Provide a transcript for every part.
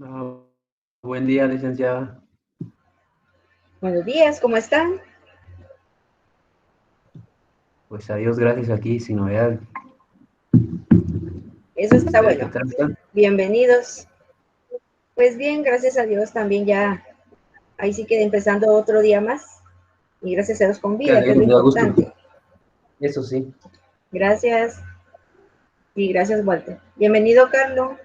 Ah, buen día, licenciada. Buenos días, ¿cómo están? Pues a Dios gracias aquí, sin novedad. Eso está ¿Ustedes qué bueno. tal están? Bienvenidos. Pues bien, gracias a Dios también ya, ahí sí que empezando otro día más. Y gracias a Dios con Qué vida, que es alegre, lo me da gusto. importante. Eso sí. Gracias y gracias, Walter. Bienvenido, Carlos.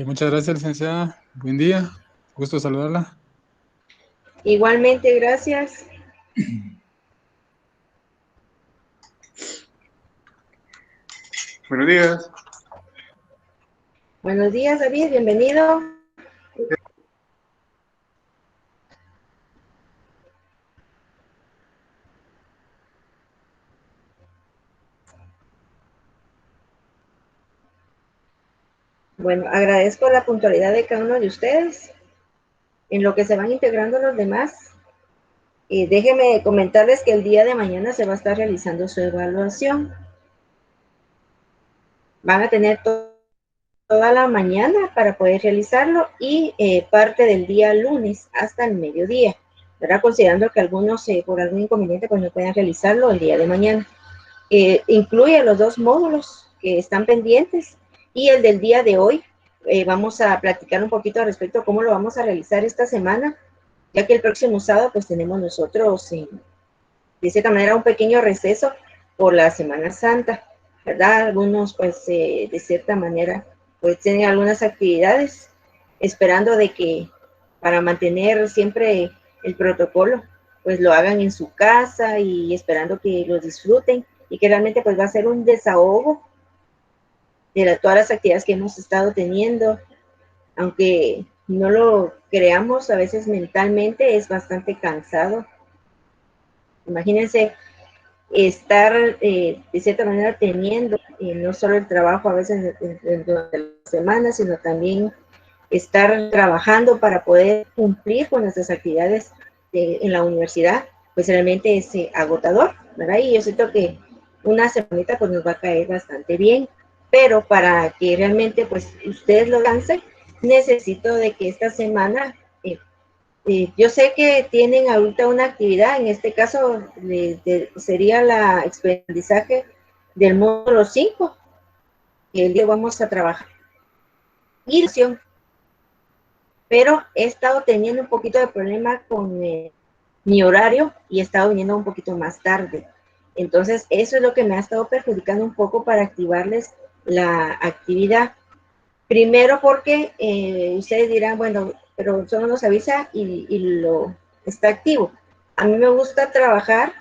Muchas gracias, licenciada. Buen día. Gusto saludarla. Igualmente, gracias. Buenos días. Buenos días, David, bienvenido. Bueno, agradezco la puntualidad de cada uno de ustedes en lo que se van integrando los demás. Déjenme comentarles que el día de mañana se va a estar realizando su evaluación. Van a tener toda la mañana para poder realizarlo y parte del día lunes hasta el mediodía, ¿verdad? Considerando que algunos por algún inconveniente pues no puedan realizarlo el día de mañana. Incluye los dos módulos que están pendientes y el del día de hoy. Vamos a platicar un poquito al respecto de cómo lo vamos a realizar esta semana, ya que el próximo sábado pues tenemos nosotros de cierta manera un pequeño receso por la Semana Santa, ¿verdad? Algunos pues de cierta manera pues tienen algunas actividades esperando de que para mantener siempre el protocolo pues lo hagan en su casa y esperando que lo disfruten y que realmente pues va a ser un desahogo de todas las actividades que hemos estado teniendo, aunque no lo creamos, a veces mentalmente es bastante cansado. Imagínense estar de cierta manera teniendo no solo el trabajo a veces durante la semana, sino también estar trabajando para poder cumplir con nuestras actividades en la universidad, pues realmente es agotador, ¿verdad? Y yo siento que una semanita pues nos va a caer bastante bien, pero para que realmente pues ustedes lo lancen, necesito de que esta semana yo sé que tienen ahorita una actividad, en este caso sería la aprendizaje del módulo 5, que el día vamos a trabajar. Y pero he estado teniendo un poquito de problema con mi horario y he estado viniendo un poquito más tarde. Entonces, eso es lo que me ha estado perjudicando un poco para activarles la actividad. Primero porque ustedes dirán, bueno, pero solo nos avisa y lo está activo. A mí me gusta trabajar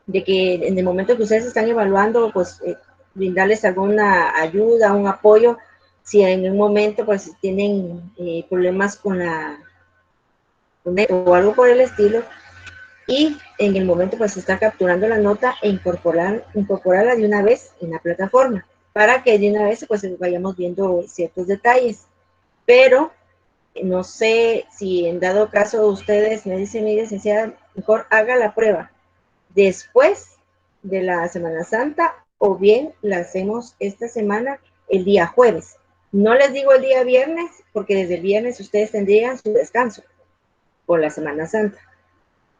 de que en el momento que ustedes están evaluando, pues brindarles alguna ayuda, un apoyo, si en un momento pues tienen problemas con o algo por el estilo, y en el momento pues está capturando la nota e incorporarla de una vez en la plataforma, para que de una vez pues vayamos viendo ciertos detalles. Pero no sé si en dado caso ustedes me dicen, mi licenciada, mejor haga la prueba después de la Semana Santa o bien la hacemos esta semana el día jueves. No les digo el día viernes porque desde el viernes ustedes tendrían su descanso por la Semana Santa.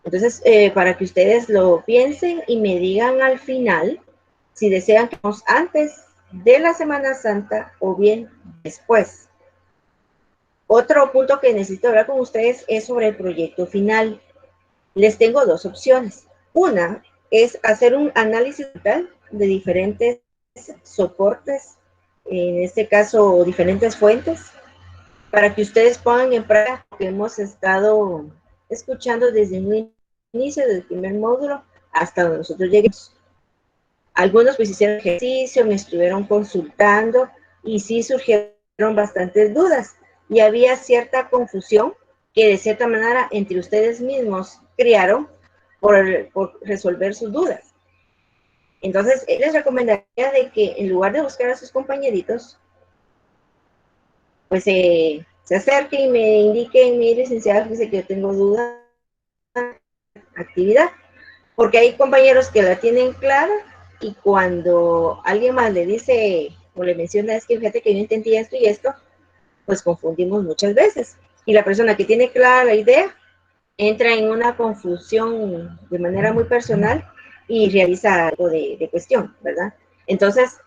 Entonces, para que ustedes lo piensen y me digan al final si desean que vamos antes de la Semana Santa o bien después. Otro punto que necesito hablar con ustedes es sobre el proyecto final. Les tengo dos opciones. Una es hacer un análisis total de diferentes soportes, en este caso diferentes fuentes, para que ustedes pongan en práctica lo que hemos estado escuchando desde un inicio del primer módulo hasta donde nosotros lleguemos. Algunos pues hicieron ejercicio, me estuvieron consultando y sí surgieron bastantes dudas y había cierta confusión que de cierta manera entre ustedes mismos crearon por resolver sus dudas. Entonces, les recomendaría de que en lugar de buscar a sus compañeritos, pues se acerquen y me indiquen, mi licenciada, dice que yo tengo duda, actividad, porque hay compañeros que la tienen clara y cuando alguien más le dice o le menciona, es que fíjate que yo entendí esto y esto, pues confundimos muchas veces. Y la persona que tiene clara la idea entra en una confusión de manera muy personal y realiza algo de cuestión, ¿verdad? Entonces,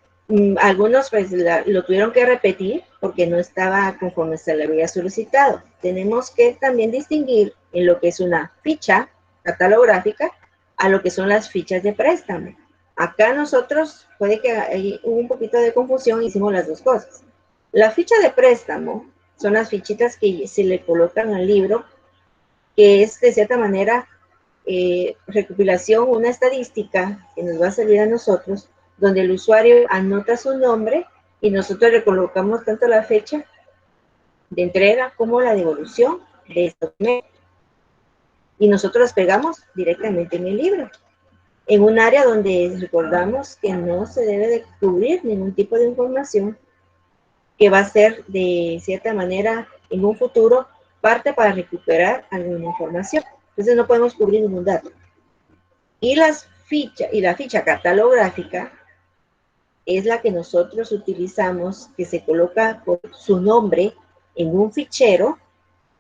algunos pues lo tuvieron que repetir porque no estaba conforme se le había solicitado. Tenemos que también distinguir en lo que es una ficha catalográfica a lo que son las fichas de préstamo. Acá nosotros, puede que hubo un poquito de confusión, hicimos las dos cosas. La ficha de préstamo son las fichitas que se le colocan al libro, que es de cierta manera recopilación, una estadística que nos va a servir a nosotros, donde el usuario anota su nombre y nosotros le colocamos tanto la fecha de entrega como la devolución de estos documentos. Y nosotros las pegamos directamente en el libro, en un área donde recordamos que no se debe de cubrir ningún tipo de información que va a ser de cierta manera en un futuro parte para recuperar alguna información. Entonces no podemos cubrir ningún dato. Y la ficha catalográfica es la que nosotros utilizamos, que se coloca por su nombre en un fichero.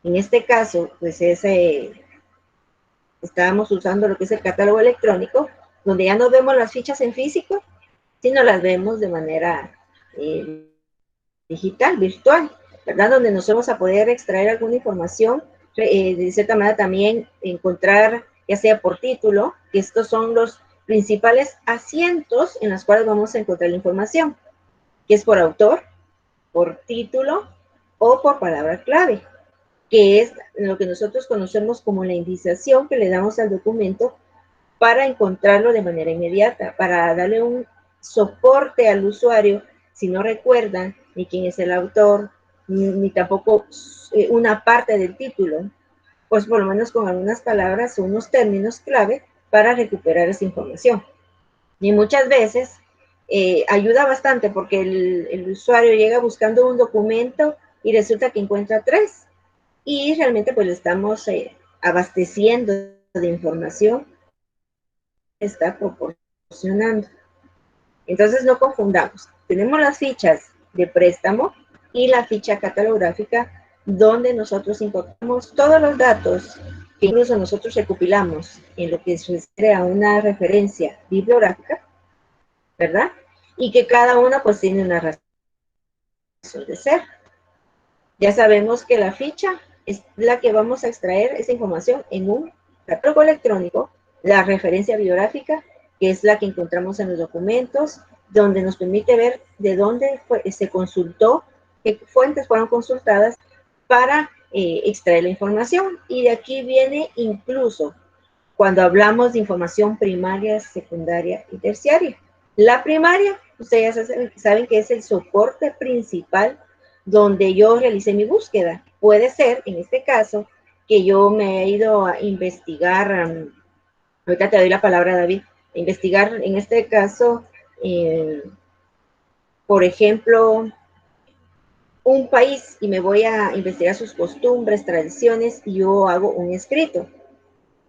En este caso, pues estábamos usando lo que es el catálogo electrónico, donde ya no vemos las fichas en físico, sino las vemos de manera digital, virtual, ¿verdad? Donde nos vamos a poder extraer alguna información, de cierta manera también encontrar, ya sea por título, que estos son los principales asientos en los cuales vamos a encontrar la información, que es por autor, por título o por palabra clave, que es lo que nosotros conocemos como la indiciación que le damos al documento para encontrarlo de manera inmediata, para darle un soporte al usuario si no recuerdan ni quién es el autor, ni tampoco una parte del título, pues por lo menos con algunas palabras o unos términos clave para recuperar esa información. Y muchas veces ayuda bastante porque el usuario llega buscando un documento y resulta que encuentra tres, y realmente pues le estamos abasteciendo de información que está proporcionando. Entonces no confundamos. Tenemos las fichas de préstamo y la ficha catalográfica, donde nosotros importamos todos los datos que incluso nosotros recopilamos en lo que se crea una referencia bibliográfica, ¿verdad? Y que cada una pues tiene una razón de ser. Ya sabemos que la ficha es la que vamos a extraer esa información en un catálogo electrónico, la referencia bibliográfica, que es la que encontramos en los documentos, donde nos permite ver de dónde se consultó, qué fuentes fueron consultadas para extraer la información. Y de aquí viene incluso cuando hablamos de información primaria, secundaria y terciaria. La primaria, ustedes ya saben que es el soporte principal donde yo realicé mi búsqueda. Puede ser, en este caso, que yo me he ido a investigar, ahorita te doy la palabra, David, investigar, en este caso, por ejemplo, un país, y me voy a investigar sus costumbres, tradiciones, y yo hago un escrito.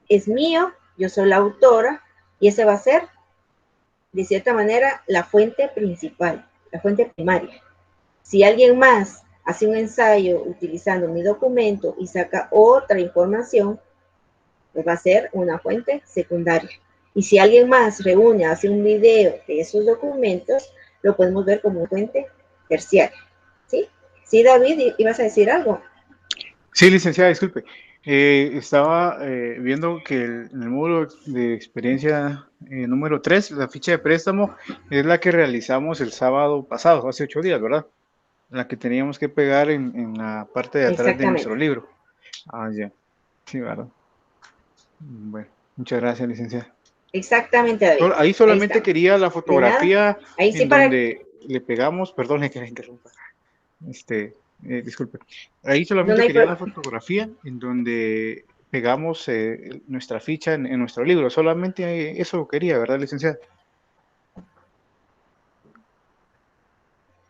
Es mío, yo soy la autora, y ese va a ser, de cierta manera, la fuente principal, la fuente primaria. Si alguien más hace un ensayo utilizando mi documento y saca otra información, pues va a ser una fuente secundaria. Y si alguien más reúne, hace un video de esos documentos, lo podemos ver como una fuente terciaria. ¿Sí? Sí, David, ¿ibas a decir algo? Sí, licenciada, disculpe. Estaba viendo que en el módulo de experiencia número 3, la ficha de préstamo es la que realizamos el sábado pasado, hace 8 días, ¿verdad? La que teníamos que pegar en la parte de atrás de nuestro Exactamente. libro. Ah, ya. Sí, ¿verdad? Bueno, muchas gracias, licenciada. Exactamente, David. Ahí Ahí solamente estamos. quería la De nada. fotografía Ahí sí en para... donde le pegamos, perdón, que la interrumpa. Disculpe. Ahí No, no solamente hay quería la problema. fotografía en donde pegamos nuestra ficha en nuestro libro. Solamente eso quería, ¿verdad, licenciada?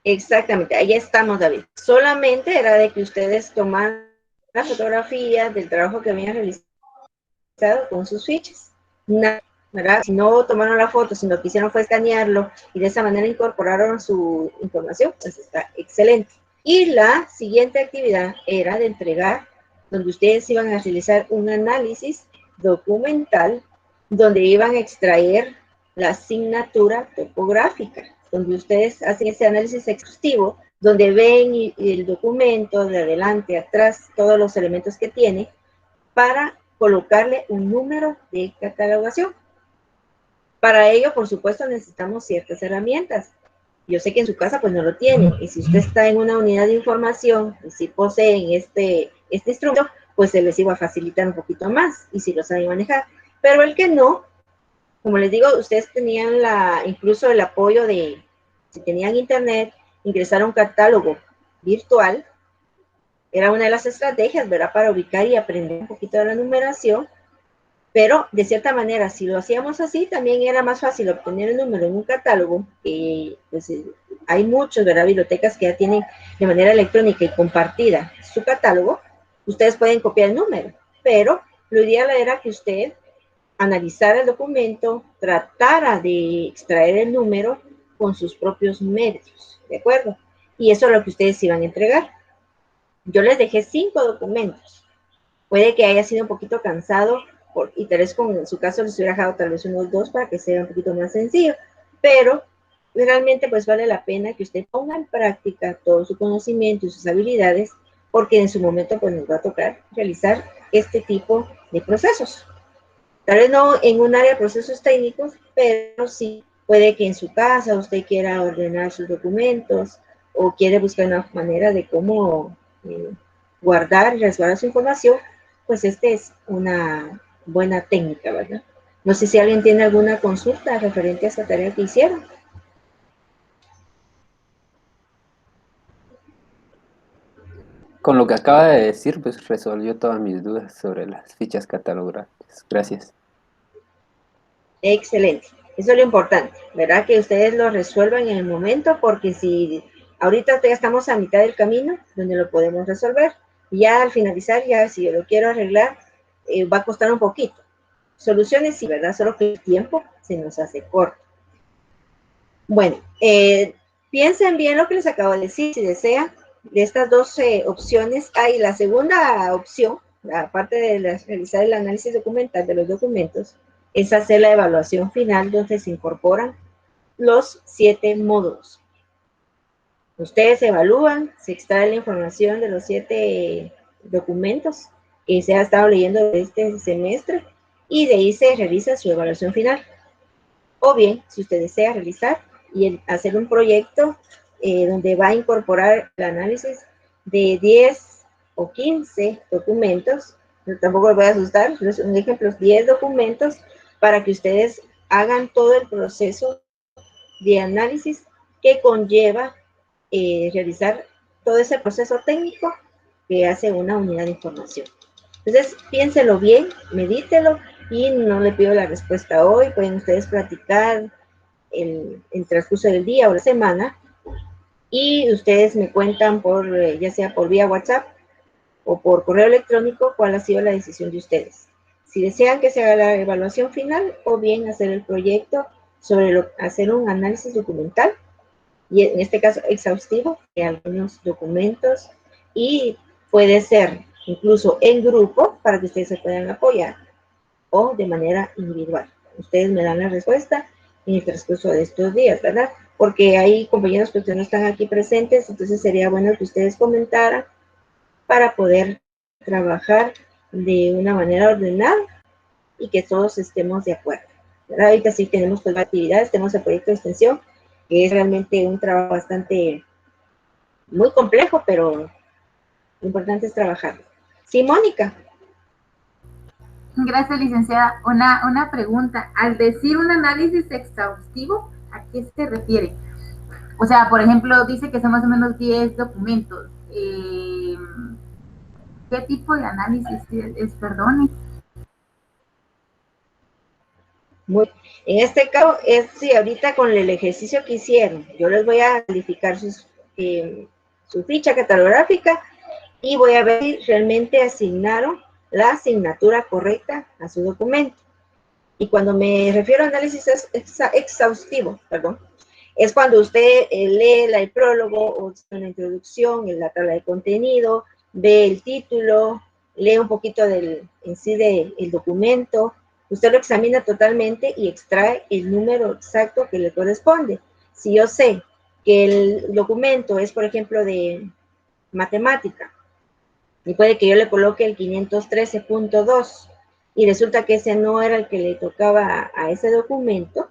Exactamente, ahí estamos, David. Solamente era de que ustedes tomaran la fotografía del trabajo que habían realizado con sus fichas. Nada ¿verdad? Si no tomaron la foto, sino lo que hicieron fue escanearlo y de esa manera incorporaron su información, pues está excelente. Y la siguiente actividad era de entregar, donde ustedes iban a realizar un análisis documental, donde iban a extraer la asignatura topográfica, donde ustedes hacen ese análisis exhaustivo, donde ven el documento de adelante, atrás, todos los elementos que tiene, para colocarle un número de catalogación. Para ello, por supuesto, necesitamos ciertas herramientas. Yo sé que en su casa pues no lo tiene, y si usted está en una unidad de información y si poseen este instrumento, pues se les iba a facilitar un poquito más, y si lo saben manejar. Pero el que no, como les digo, ustedes tenían incluso el apoyo de, si tenían internet, ingresar a un catálogo virtual, era una de las estrategias, ¿verdad?, para ubicar y aprender un poquito de la numeración. Pero, de cierta manera, si lo hacíamos así, también era más fácil obtener el número en un catálogo. Pues, hay muchas, ¿verdad?, bibliotecas que ya tienen de manera electrónica y compartida su catálogo. Ustedes pueden copiar el número, pero lo ideal era que usted analizara el documento, tratara de extraer el número con sus propios medios, ¿de acuerdo? Y eso es lo que ustedes iban a entregar. Yo les dejé 5 documentos. Puede que haya sido un poquito cansado y tal vez en su caso les hubiera dejado tal vez unos 2 para que sea un poquito más sencillo, pero realmente pues vale la pena que usted ponga en práctica todo su conocimiento y sus habilidades, porque en su momento pues nos va a tocar realizar este tipo de procesos. Tal vez no en un área de procesos técnicos, pero sí puede que en su casa usted quiera ordenar sus documentos o quiere buscar una manera de cómo guardar y resguardar su información, pues esta es una buena técnica, ¿verdad? No sé si alguien tiene alguna consulta referente a esta tarea que hicieron. Con lo que acaba de decir, pues resolvió todas mis dudas sobre las fichas catalográficas. Gracias. Excelente. Eso es lo importante, ¿verdad? Que ustedes lo resuelvan en el momento, porque si ahorita ya estamos a mitad del camino, donde lo podemos resolver, y ya al finalizar, ya si yo lo quiero arreglar, va a costar un poquito. Soluciones sí, ¿verdad? Solo que el tiempo se nos hace corto. Bueno, piensen bien lo que les acabo de decir, si desean, de estas 12 opciones. Hay la segunda opción, aparte de realizar el análisis documental de los documentos, es hacer la evaluación final, donde se incorporan los 7 módulos. Ustedes evalúan, se extrae la información de los 7 documentos que se ha estado leyendo este semestre, y de ahí se realiza su evaluación final. O bien, si usted desea realizar y hacer un proyecto donde va a incorporar el análisis de 10 o 15 documentos, pero tampoco les voy a asustar, un ejemplo, 10 documentos, para que ustedes hagan todo el proceso de análisis que conlleva realizar todo ese proceso técnico que hace una unidad de información. Entonces, piénselo bien, medítelo, y no le pido la respuesta hoy. Pueden ustedes platicar el transcurso del día o la semana, y ustedes me cuentan ya sea por vía WhatsApp o por correo electrónico, cuál ha sido la decisión de ustedes. Si desean que se haga la evaluación final, o bien hacer el proyecto sobre hacer un análisis documental, y en este caso exhaustivo, de algunos documentos, y puede ser incluso en grupo para que ustedes se puedan apoyar, o de manera individual. Ustedes me dan la respuesta en el transcurso de estos días, ¿verdad? Porque hay compañeros que no están aquí presentes, entonces sería bueno que ustedes comentaran para poder trabajar de una manera ordenada y que todos estemos de acuerdo, ¿verdad? Ahorita sí tenemos pues actividades, tenemos el proyecto de extensión, que es realmente un trabajo bastante muy complejo, pero lo importante es trabajar. Sí, Mónica. Gracias, licenciada. Una pregunta. Al decir un análisis exhaustivo, ¿a qué se refiere? O sea, por ejemplo, dice que son más o menos 10 documentos. ¿Qué tipo de análisis es, perdone? En este caso, si ahorita con el ejercicio que hicieron, yo les voy a calificar su ficha catalográfica, y voy a ver si realmente asignaron la asignatura correcta a su documento. Y cuando me refiero a análisis exhaustivo, perdón, es cuando usted lee el prólogo o una introducción, en la tabla de contenido, ve el título, lee un poquito en sí del documento, usted lo examina totalmente y extrae el número exacto que le corresponde. Si yo sé que el documento es, por ejemplo, de matemática, y puede que yo le coloque el 513.2 y resulta que ese no era el que le tocaba a ese documento,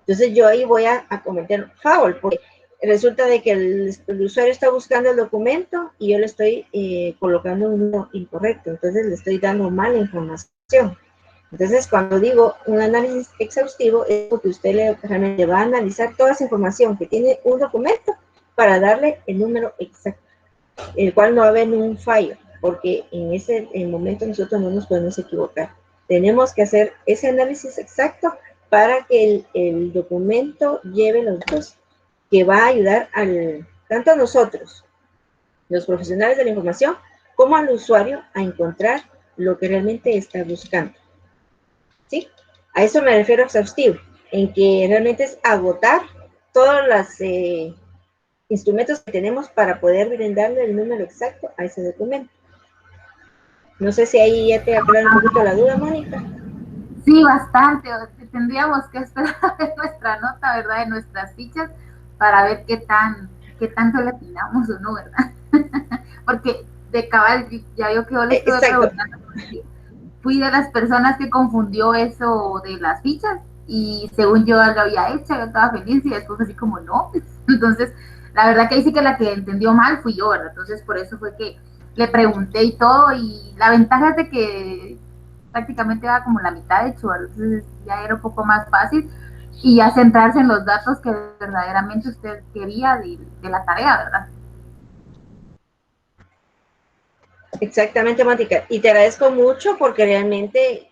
entonces yo ahí voy a cometer foul, porque resulta de que el usuario está buscando el documento y yo le estoy colocando un número incorrecto, entonces le estoy dando mala información. Entonces, cuando digo un análisis exhaustivo, es porque usted realmente va a analizar toda esa información que tiene un documento para darle el número exacto, el cual no va a haber ningún fallo, porque en ese momento nosotros no nos podemos equivocar. Tenemos que hacer ese análisis exacto para que el documento lleve los datos que va a ayudar tanto a nosotros, los profesionales de la información, como al usuario a encontrar lo que realmente está buscando. ¿Sí? A eso me refiero exhaustivo, en que realmente es agotar todos los instrumentos que tenemos para poder brindarle el número exacto a ese documento. No sé si ahí ya te aclara un poquito la duda, Mónica. Sí, bastante. Tendríamos que esperar a ver nuestra nota, ¿verdad? De nuestras fichas para ver qué tanto le atinamos o no, ¿verdad? Porque de cabal, ya yo que yo le estuve preguntando, fui de las personas que confundió eso de las fichas y según yo lo había hecho, yo estaba feliz y después así como no. Entonces, la verdad que ahí sí que la que entendió mal fui yo, ¿verdad? Entonces, por eso fue que le pregunté y todo, y la ventaja es de que prácticamente era como la mitad hecho, ¿verdad? Entonces ya era un poco más fácil y ya centrarse en los datos que verdaderamente usted quería de la tarea, ¿verdad? Exactamente, Mónica. Y te agradezco mucho porque realmente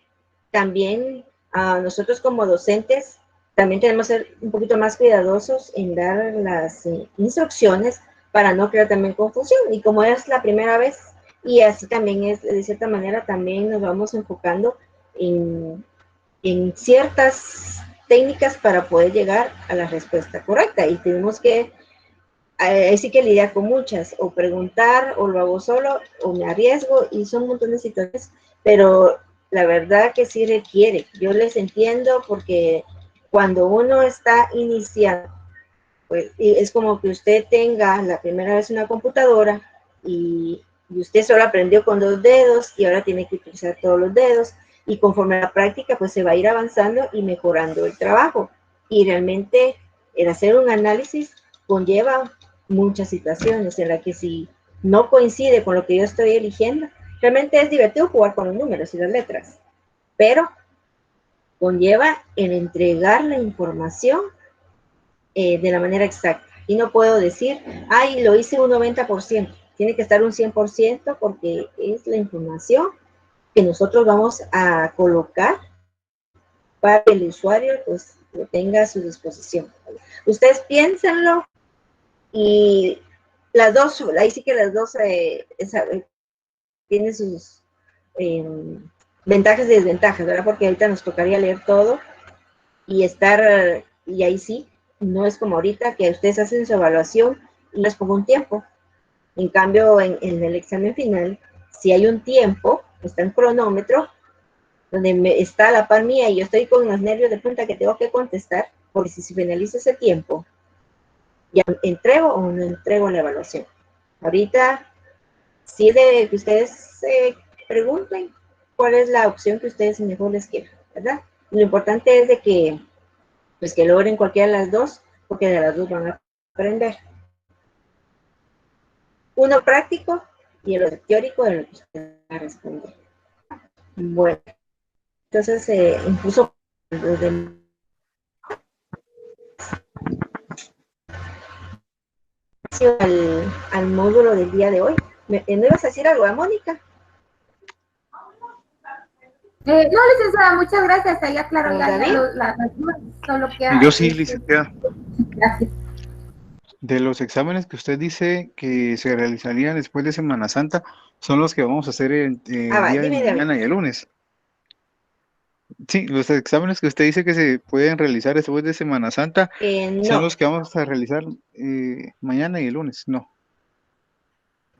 también nosotros como docentes también tenemos que ser un poquito más cuidadosos en dar las instrucciones para no crear también confusión. Y como es la primera vez, y así también es, de cierta manera, también nos vamos enfocando en ciertas técnicas para poder llegar a la respuesta correcta. Y tenemos que sí que lidiar con muchas, o preguntar, o lo hago solo, o me arriesgo, y son un montón de situaciones, pero la verdad que sí requiere. Yo les entiendo porque cuando uno está iniciando, pues es como que usted tenga la primera vez una computadora y usted solo aprendió con 2 dedos y ahora tiene que utilizar todos los dedos, y conforme a la práctica pues se va a ir avanzando y mejorando el trabajo, y realmente el hacer un análisis conlleva muchas situaciones en las que si no coincide con lo que yo estoy eligiendo, realmente es divertido jugar con los números y las letras, pero conlleva el entregar la información de la manera exacta. Y no puedo decir, ay, lo hice un 90%, tiene que estar un 100% porque es la información que nosotros vamos a colocar para que el usuario pues lo tenga a su disposición. Ustedes piénsenlo, y las dos, ahí sí que las dos tienen sus ventajas y desventajas, ¿verdad? Porque ahorita nos tocaría leer todo y estar, y ahí sí, no es como ahorita que ustedes hacen su evaluación y les pongo un tiempo. En cambio, en el examen final, si hay un tiempo, está un cronómetro, donde está a la par mía y yo estoy con los nervios de punta que tengo que contestar, porque si finaliza ese tiempo, ya entrego o no entrego la evaluación. Ahorita, sí de que ustedes se pregunten cuál es la opción que ustedes mejor les quieran, ¿verdad? Lo importante es de que, pues que logren cualquiera de las dos, porque de las dos van a aprender. Uno práctico y el otro teórico de lo que usted va a responder. Bueno, entonces, incluso desde al módulo del día de hoy. ¿No ibas a decir algo, Mónica? No, licenciada, muchas gracias. Ahí aclaró ya David. las dudas. Solo queda. Yo sí, licenciada. Gracias. De los exámenes que usted dice que se realizarían después de Semana Santa, son los que vamos a hacer el día de Dime, mañana David. y el lunes. Sí, los exámenes que usted dice que se pueden realizar después de Semana Santa son No, los que vamos a realizar mañana y el lunes. No,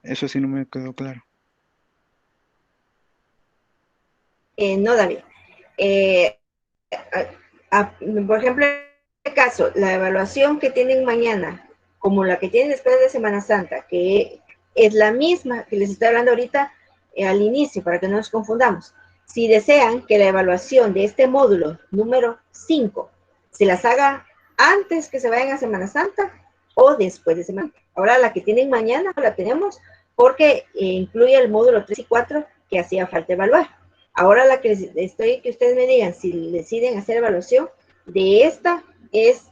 eso sí no me quedó claro. no, David. Eh, por ejemplo, en este caso, la evaluación que tienen mañana, como la que tienen después de Semana Santa, que es la misma que les estoy hablando ahorita al inicio, para que no nos confundamos. Si desean que la evaluación de este módulo número 5 se las haga antes que se vayan a Semana Santa o después de Semana Santa. Ahora la que tienen mañana la tenemos porque incluye el módulo 3 y 4 que hacía falta evaluar. Ahora la que que ustedes me digan si deciden hacer evaluación de esta es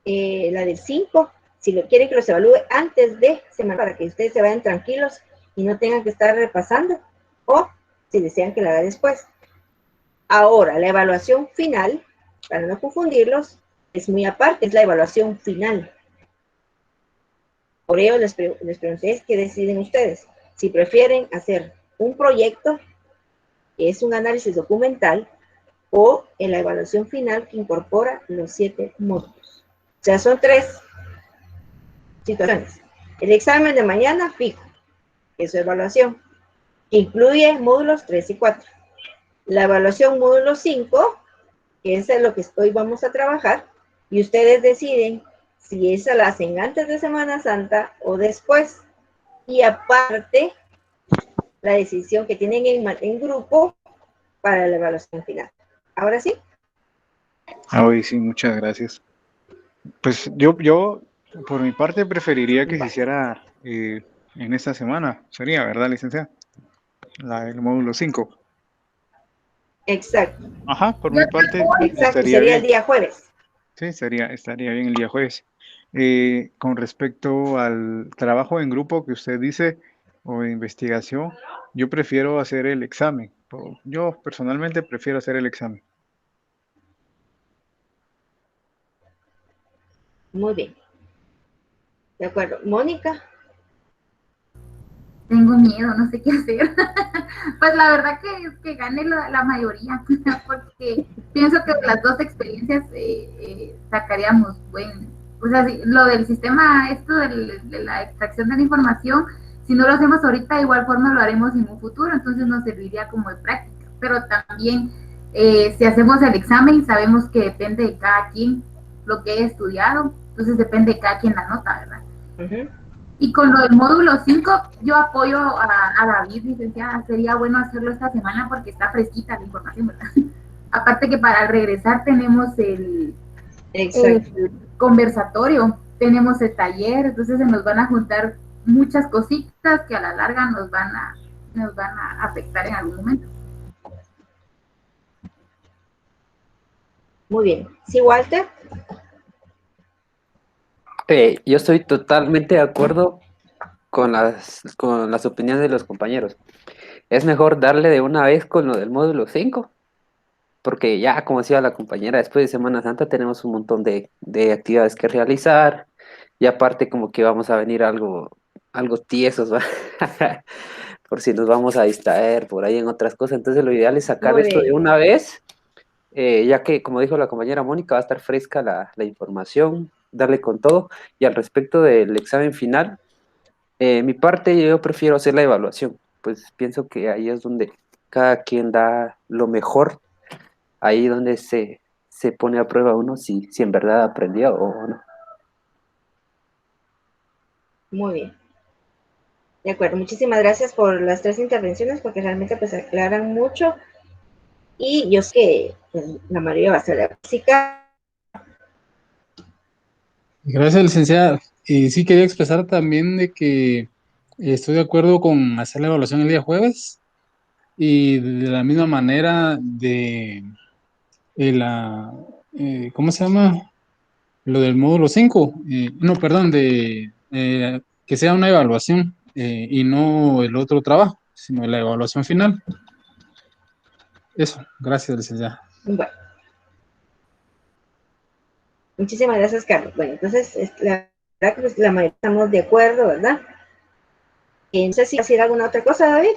la del 5, si lo quieren que los evalúe antes de semana para que ustedes se vayan tranquilos y no tengan que estar repasando, o si desean que la haga después. Ahora, la evaluación final, para no confundirlos, es muy aparte, es la evaluación final. Por ello les pregunté qué deciden ustedes, si prefieren hacer un proyecto, que es un análisis documental, o en la evaluación final que incorpora los 7 módulos. O sea, son 3 situaciones. El examen de mañana fijo, que es su evaluación, que incluye módulos 3 y 4. La evaluación módulo 5, que es lo que hoy vamos a trabajar, y ustedes deciden si esa la hacen antes de Semana Santa o después. Y aparte, la decisión que tienen en grupo para la evaluación final. Ahora sí. Hoy sí, muchas gracias. Pues yo por mi parte preferiría que se hiciera en esta semana. Sería, ¿verdad, licenciada? El módulo 5. Exacto. Ajá, por Yo mi parte Exacto, estaría sería el bien. día jueves. Sí, estaría bien el día jueves. Con respecto al trabajo en grupo que usted dice o de investigación, yo prefiero hacer el examen. Yo personalmente prefiero hacer el examen. Muy bien. De acuerdo. Mónica. tengo miedo, no sé qué hacer. Pues la verdad que gane la mayoría, porque pienso que de las dos experiencias sacaríamos buen, o sea, si, lo del sistema, esto de la extracción de la información, si no lo hacemos ahorita, de igual forma lo haremos en un futuro, entonces nos serviría como de práctica, pero también si hacemos el examen, sabemos que depende de cada quien lo que he estudiado, entonces depende de cada quien la nota, ¿verdad? Uh-huh. Y con lo del módulo 5 yo apoyo a David, licenciada, sería bueno hacerlo esta semana porque está fresquita la información, ¿verdad? Aparte que para regresar tenemos el conversatorio, tenemos el taller, entonces se nos van a juntar muchas cositas que a la larga nos van a afectar en algún momento. Muy bien. ¿Sí, Walter? Yo estoy totalmente de acuerdo con las opiniones de los compañeros. Es mejor darle de una vez con lo del módulo 5, porque ya, como decía la compañera, después de Semana Santa tenemos un montón de actividades que realizar, y aparte como que vamos a venir algo tiesos, ¿va? Por si nos vamos a distraer por ahí en otras cosas. Entonces lo ideal es sacar Muy esto de bien. una vez, ya que, como dijo la compañera Mónica, va a estar fresca la información, darle con todo. Y al respecto del examen final, mi parte yo prefiero hacer la evaluación, pues pienso que ahí es donde cada quien da lo mejor, ahí donde se pone a prueba uno si en verdad aprendió o no. Muy bien. De acuerdo. Muchísimas gracias por las 3 intervenciones porque realmente pues aclaran mucho y yo sé que pues, la mayoría va a ser la física. Gracias, licenciada. Y sí quería expresar también de que estoy de acuerdo con hacer la evaluación el día jueves y de la misma manera de ¿cómo se llama? Lo del módulo 5. No, perdón, de que sea una evaluación y no el otro trabajo, sino la evaluación final. Eso, gracias, licenciada. Bueno. Muchísimas gracias, Carlos. Bueno, entonces, la verdad que pues, la mayoría estamos de acuerdo, ¿verdad? No sé si decir alguna otra cosa, David.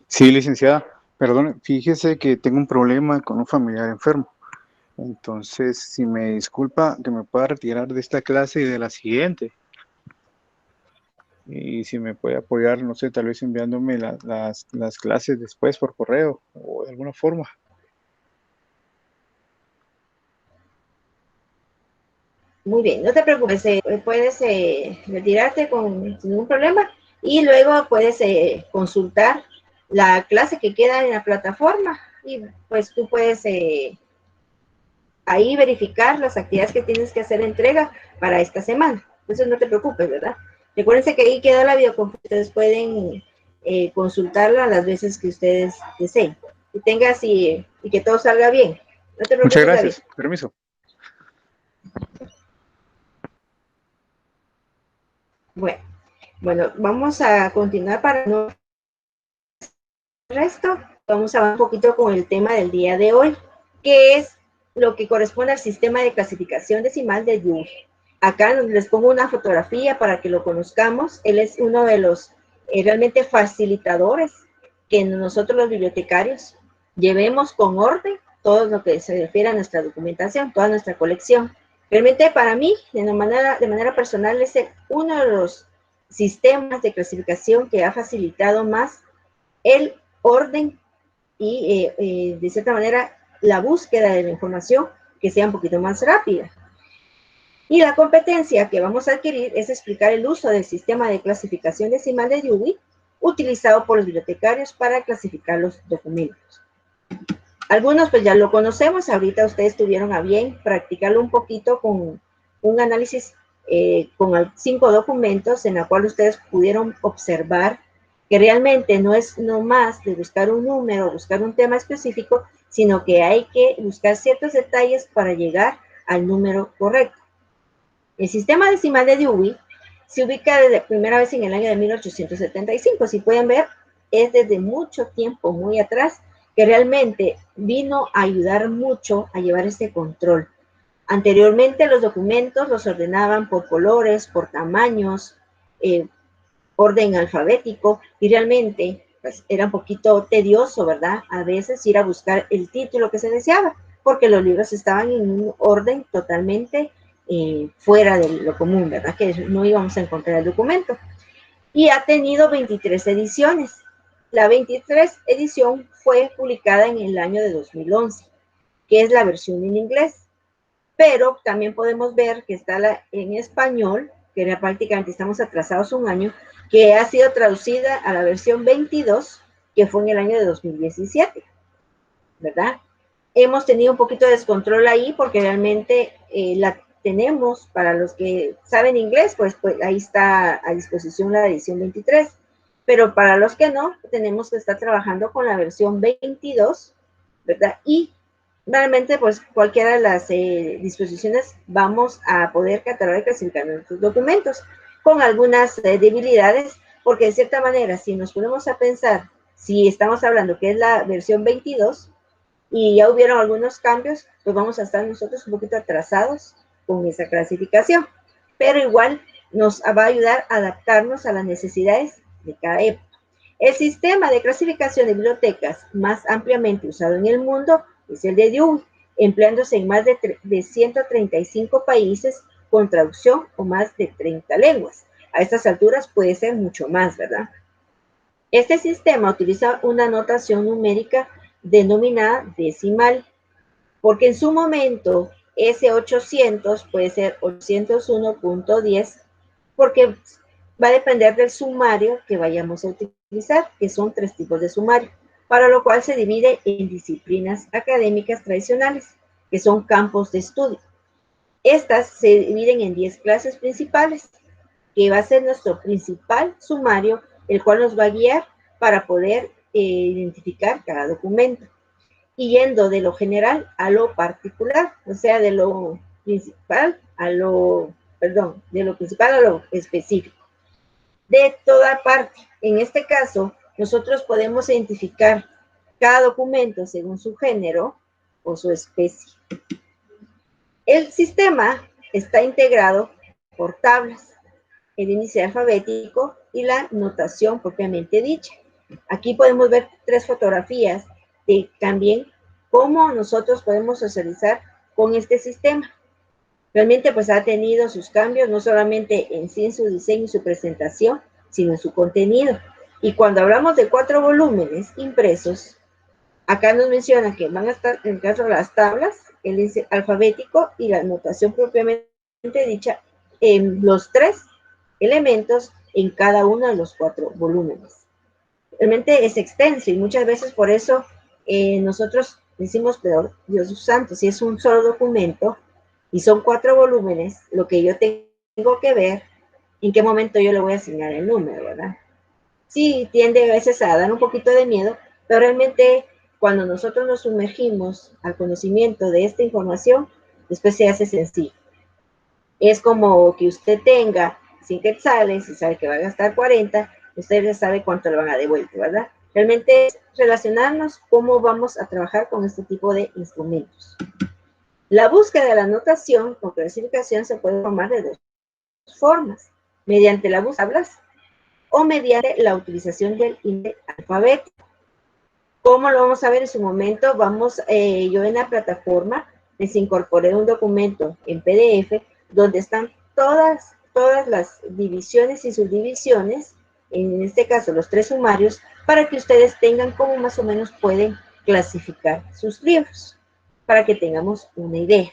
Sí, licenciada. Perdón, fíjese que tengo un problema con un familiar enfermo. Entonces, si me disculpa, que me pueda retirar de esta clase y de la siguiente. Y si me puede apoyar, no sé, tal vez enviándome las clases después por correo o de alguna forma. Muy bien, no te preocupes, puedes retirarte sin ningún problema y luego puedes consultar la clase que queda en la plataforma y pues tú puedes ahí verificar las actividades que tienes que hacer entrega para esta semana. Entonces no te preocupes, ¿verdad? Recuérdense que ahí queda la videoconferencia, ustedes pueden consultarla las veces que ustedes deseen. Y tengas y que todo salga bien. No te Muchas preocupes, David. gracias. Permiso. Bueno, vamos a continuar para no el resto. Vamos a ver un poquito con el tema del día de hoy, que es lo que corresponde al sistema de clasificación decimal de Dewey. Acá les pongo una fotografía para que lo conozcamos. Él es uno de los realmente facilitadores que nosotros los bibliotecarios llevemos con orden todo lo que se refiere a nuestra documentación, toda nuestra colección. Realmente para mí, de manera personal, es uno de los sistemas de clasificación que ha facilitado más el orden y de cierta manera la búsqueda de la información que sea un poquito más rápida. Y la competencia que vamos a adquirir es explicar el uso del sistema de clasificación decimal de Dewey utilizado por los bibliotecarios para clasificar los documentos. Algunos pues ya lo conocemos, ahorita ustedes tuvieron a bien practicarlo un poquito con un análisis con 5 documentos en la cual ustedes pudieron observar que realmente no es nomás de buscar un número, buscar un tema específico, sino que hay que buscar ciertos detalles para llegar al número correcto. El sistema decimal de Dewey se ubica desde primera vez en el año de 1875. Si pueden ver, es desde mucho tiempo, muy atrás, que realmente vino a ayudar mucho a llevar este control. Anteriormente los documentos los ordenaban por colores, por tamaños, orden alfabético, y realmente pues, era un poquito tedioso, ¿verdad? A veces ir a buscar el título que se deseaba, porque los libros estaban en un orden totalmente fuera de lo común, ¿verdad? Que no íbamos a encontrar el documento. Y ha tenido 23 ediciones. La 23 edición fue publicada en el año de 2011, que es la versión en inglés. Pero también podemos ver que está en español, que era prácticamente estamos atrasados un año, que ha sido traducida a la versión 22, que fue en el año de 2017, ¿verdad? Hemos tenido un poquito de descontrol ahí porque realmente la tenemos, para los que saben inglés, pues ahí está a disposición la edición 23, pero para los que no, tenemos que estar trabajando con la versión 22, ¿verdad? Y realmente, pues cualquiera de las disposiciones vamos a poder catalogar y clasificar nuestros documentos con algunas debilidades, porque de cierta manera, si nos ponemos a pensar, si estamos hablando que es la versión 22 y ya hubieron algunos cambios, pues vamos a estar nosotros un poquito atrasados con esa clasificación, pero igual nos va a ayudar a adaptarnos a las necesidades de cada época. El sistema de clasificación de bibliotecas más ampliamente usado en el mundo es el de Dewey, empleándose en más de 135 países con traducción o más de 30 lenguas. A estas alturas puede ser mucho más, ¿verdad? Este sistema utiliza una notación numérica denominada decimal, porque en su momento ese 800 puede ser 801.10, porque va a depender del sumario que vayamos a utilizar, que son 3 tipos de sumario, para lo cual se divide en disciplinas académicas tradicionales, que son campos de estudio. Estas se dividen en 10 clases principales, que va a ser nuestro principal sumario, el cual nos va a guiar para poder identificar cada documento. Y yendo de lo general a lo particular, o sea, de lo principal a lo, perdón, de lo principal a lo específico. De toda parte. En este caso, nosotros podemos identificar cada documento según su género o su especie. El sistema está integrado por tablas, el índice alfabético y la notación propiamente dicha. Aquí podemos ver 3 fotografías también cómo nosotros podemos socializar con este sistema. Realmente pues ha tenido sus cambios, no solamente en sí en su diseño y su presentación, sino en su contenido. Y cuando hablamos de 4 volúmenes impresos, acá nos menciona que van a estar, en el caso de las tablas, el índice alfabético y la notación propiamente dicha, en los 3 elementos en cada uno de los 4 volúmenes. Realmente es extenso y muchas veces por eso nosotros decimos, pero Dios santo, si es un solo documento y son 4 volúmenes, lo que yo tengo que ver, en qué momento yo le voy a asignar el número, ¿verdad? Sí, tiende a veces a dar un poquito de miedo, pero realmente cuando nosotros nos sumergimos al conocimiento de esta información, después se hace sencillo. Es como que usted tenga 100 quetzales y sabe que va a gastar 40, usted ya sabe cuánto le van a devolver, ¿verdad? Realmente es relacionarnos cómo vamos a trabajar con este tipo de instrumentos. La búsqueda de la notación con clasificación se puede formar de 2 formas, mediante la búsqueda de tablas o mediante la utilización del índice alfabético. ¿Cómo lo vamos a ver en su momento? Yo en la plataforma les incorporé un documento en PDF donde están todas las divisiones y subdivisiones, en este caso los 3 sumarios, para que ustedes tengan cómo más o menos pueden clasificar sus libros, para que tengamos una idea.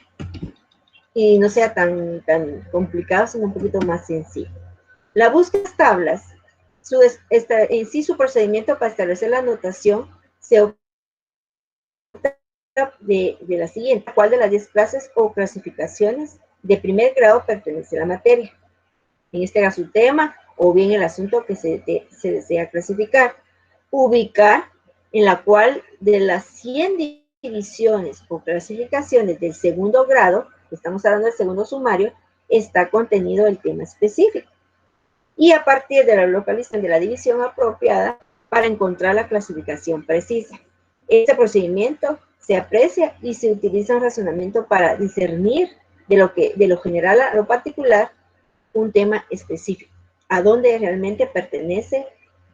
Y no sea tan complicado, sino un poquito más sencillo. La búsqueda de tablas, en sí su procedimiento para establecer la notación se opta de la siguiente: ¿cuál de las 10 clases o clasificaciones de primer grado pertenece a la materia? En este caso, el tema o bien el asunto que se desea clasificar. Ubicar en la cual de las 100 divisiones o clasificaciones del segundo grado, estamos hablando del segundo sumario, está contenido el tema específico. Y a partir de la localización de la división apropiada para encontrar la clasificación precisa. Este procedimiento se aprecia y se utiliza un razonamiento para discernir de lo general a lo particular un tema específico, a dónde realmente pertenece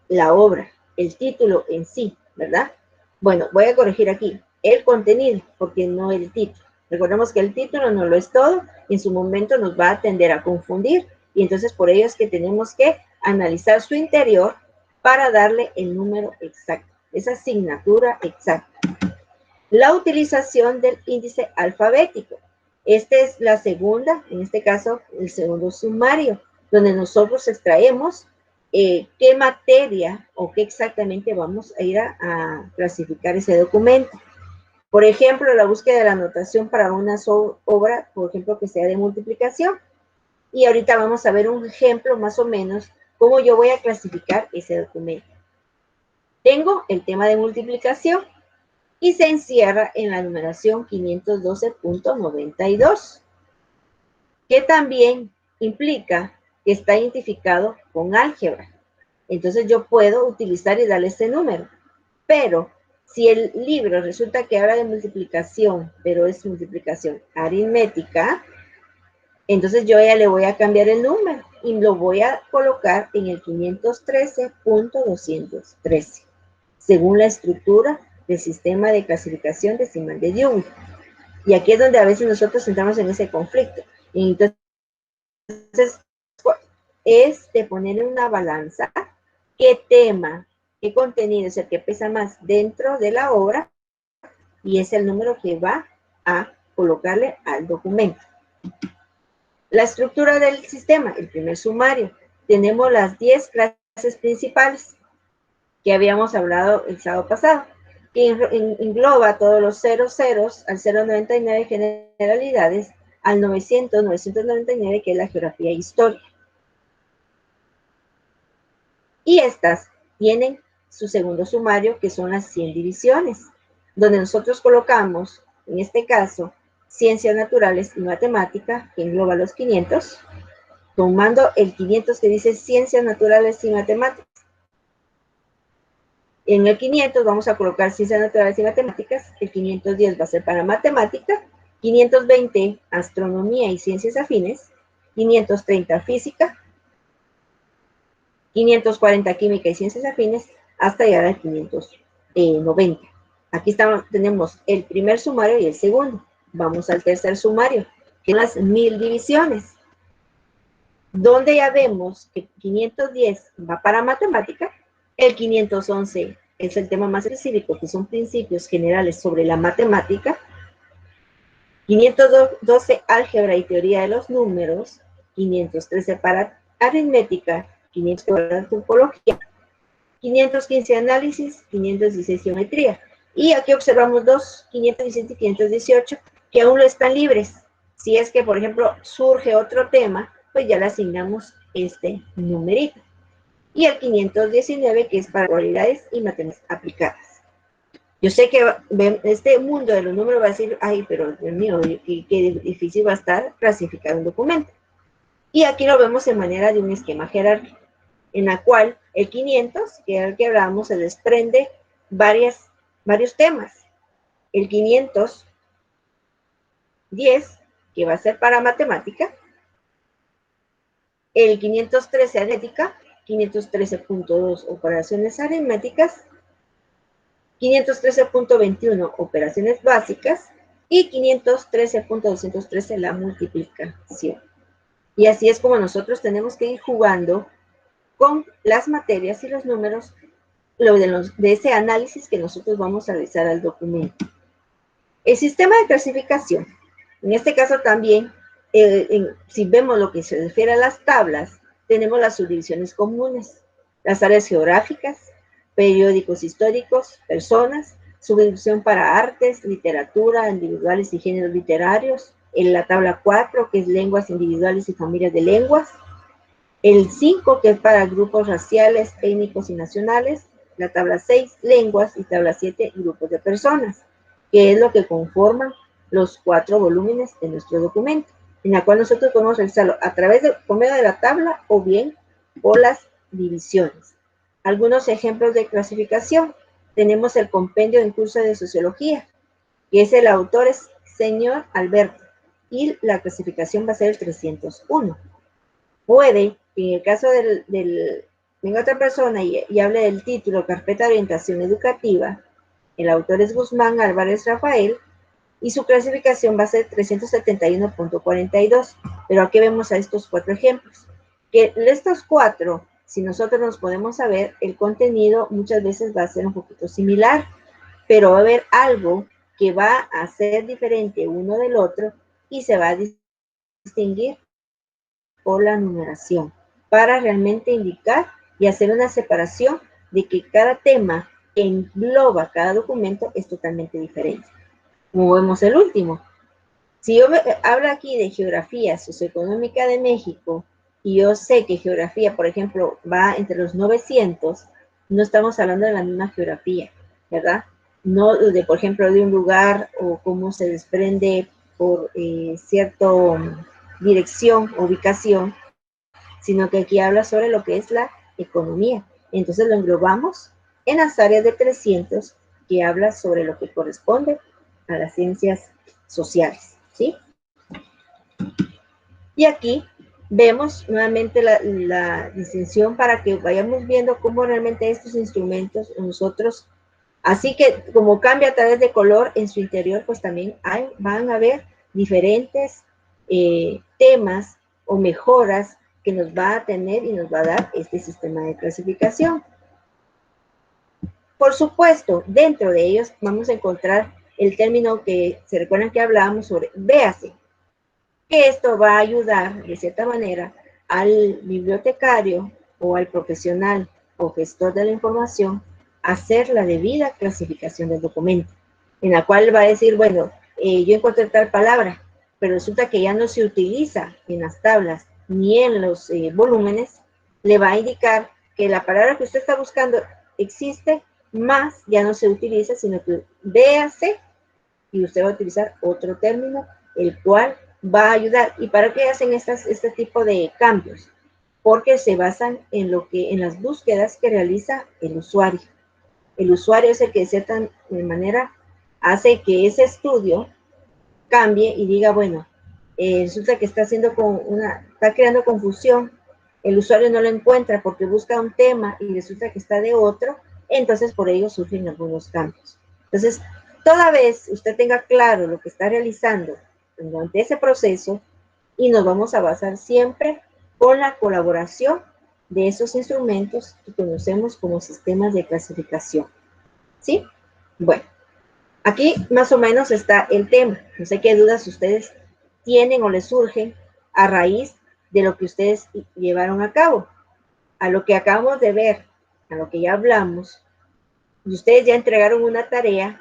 la obra, el título en sí, ¿verdad? Bueno, voy a corregir aquí, el contenido, porque no el título. Recordemos que el título no lo es todo, y en su momento nos va a tender a confundir, y entonces por ello es que tenemos que analizar su interior para darle el número exacto, esa asignatura exacta. La utilización del índice alfabético. Esta es la segunda, en este caso, el segundo sumario, donde nosotros extraemos qué materia o qué exactamente vamos a ir a clasificar ese documento. Por ejemplo, la búsqueda de la notación para una obra, por ejemplo, que sea de multiplicación. Y ahorita vamos a ver un ejemplo más o menos cómo yo voy a clasificar ese documento. Tengo el tema de multiplicación y se encierra en la numeración 512.92, que también implica que está identificado con álgebra. Entonces yo puedo utilizar y darle ese número. Pero si el libro resulta que habla de multiplicación, pero es multiplicación aritmética, entonces yo ya le voy a cambiar el número y lo voy a colocar en el 513.213, según la estructura del sistema de clasificación decimal de Dewey. Y aquí es donde a veces nosotros entramos en ese conflicto. Y entonces es de poner en una balanza qué tema, qué contenido es el que pesa más dentro de la obra, y es el número que va a colocarle al documento. La estructura del sistema, el primer sumario. Tenemos las 10 clases principales que habíamos hablado el sábado pasado, que engloba todos los 00 al 099 generalidades, al 900, 999, que es la geografía e historia. Y estas tienen su segundo sumario, que son las 100 divisiones, donde nosotros colocamos, en este caso, ciencias naturales y matemática, que engloba los 500, tomando el 500 que dice ciencias naturales y matemáticas. En el 500 vamos a colocar ciencias naturales y matemáticas, el 510 va a ser para matemática, 520 astronomía y ciencias afines, 530 física, 540 química y ciencias afines, hasta llegar al 590. Aquí tenemos el primer sumario y el segundo. Vamos al tercer sumario, que son las 1000 divisiones, donde ya vemos que 510 va para matemática, el 511 es el tema más específico, que son principios generales sobre la matemática, 512 álgebra y teoría de los números, 513 para aritmética, 500 para topología, 515 análisis, 516 geometría. Y aquí observamos dos, 517 y 518, que aún no están libres. Si es que, por ejemplo, surge otro tema, pues ya le asignamos este numerito. Y el 519, que es para probabilidades y matemáticas aplicadas. Yo sé que este mundo de los números va a decir, ay, pero Dios mío, qué difícil va a estar clasificar un documento. Y aquí lo vemos en manera de un esquema jerárquico, en la cual el 500, que es el que hablamos, se desprende varios temas. El 510, que va a ser para matemática, el 513 aritmética, 513.2 operaciones aritméticas, 513.21 operaciones básicas y 513.213 la multiplicación. Y así es como nosotros tenemos que ir jugando con las materias y los números de ese análisis que nosotros vamos a realizar al documento. El sistema de clasificación, en este caso también, si vemos lo que se refiere a las tablas, tenemos las subdivisiones comunes, las áreas geográficas, periódicos históricos, personas, subdivisión para artes, literatura, individuales y géneros literarios, en la tabla 4, que es lenguas individuales y familias de lenguas, el 5, que es para grupos raciales, étnicos y nacionales, la tabla 6, lenguas, y tabla 7, grupos de personas, que es lo que conforman los 4 volúmenes de nuestro documento, en la cual nosotros podemos realizarlo a través por medio de la tabla o bien por las divisiones. Algunos ejemplos de clasificación. Tenemos el compendio en curso de sociología, que es el autor es señor Alberto, y la clasificación va a ser el 301. Puede que en el caso venga otra persona y hable del título carpeta de orientación educativa, el autor es Guzmán Álvarez Rafael, y su clasificación va a ser 371.42. Pero aquí vemos a estos 4 ejemplos. Que estos 4, si nosotros nos podemos saber, el contenido muchas veces va a ser un poquito similar, pero va a haber algo que va a ser diferente uno del otro y se va a distinguir por la numeración, para realmente indicar y hacer una separación de que cada tema que engloba cada documento es totalmente diferente. Como vemos el último. Si yo hablo aquí de geografía socioeconómica de México, y yo sé que geografía, por ejemplo, va entre los 900, no estamos hablando de la misma geografía, ¿verdad? No de, por ejemplo, de un lugar o cómo se desprende por cierta dirección, ubicación, sino que aquí habla sobre lo que es la economía. Entonces lo englobamos en las áreas de 300, que habla sobre lo que corresponde a las ciencias sociales, ¿sí? Y aquí vemos nuevamente la distinción para que vayamos viendo cómo realmente estos instrumentos nosotros, así que como cambia a través de color en su interior, pues también van a haber diferentes temas o mejoras que nos va a tener y nos va a dar este sistema de clasificación. Por supuesto, dentro de ellos vamos a encontrar el término que se recuerdan que hablábamos sobre véase, que esto va a ayudar de cierta manera al bibliotecario o al profesional o gestor de la información a hacer la debida clasificación del documento, en la cual va a decir, bueno, yo encontré tal palabra, pero resulta que ya no se utiliza en las tablas ni en los volúmenes, le va a indicar que la palabra que usted está buscando existe, más ya no se utiliza, sino que véase y usted va a utilizar otro término, el cual va a ayudar. ¿Y para qué hacen este tipo de cambios? Porque se basan en las búsquedas que realiza el usuario. El usuario es el que de cierta manera hace que ese estudio cambie y diga, bueno, resulta que está creando confusión, el usuario no lo encuentra porque busca un tema y resulta que está de otro, entonces por ello surgen algunos cambios. Entonces, toda vez usted tenga claro lo que está realizando durante ese proceso, y nos vamos a basar siempre con la colaboración de esos instrumentos que conocemos como sistemas de clasificación. ¿Sí? Bueno, aquí más o menos está el tema. No sé qué dudas ustedes tienen o les surgen a raíz de lo que ustedes llevaron a cabo, a lo que acabamos de ver, a lo que ya hablamos, y ustedes ya entregaron una tarea.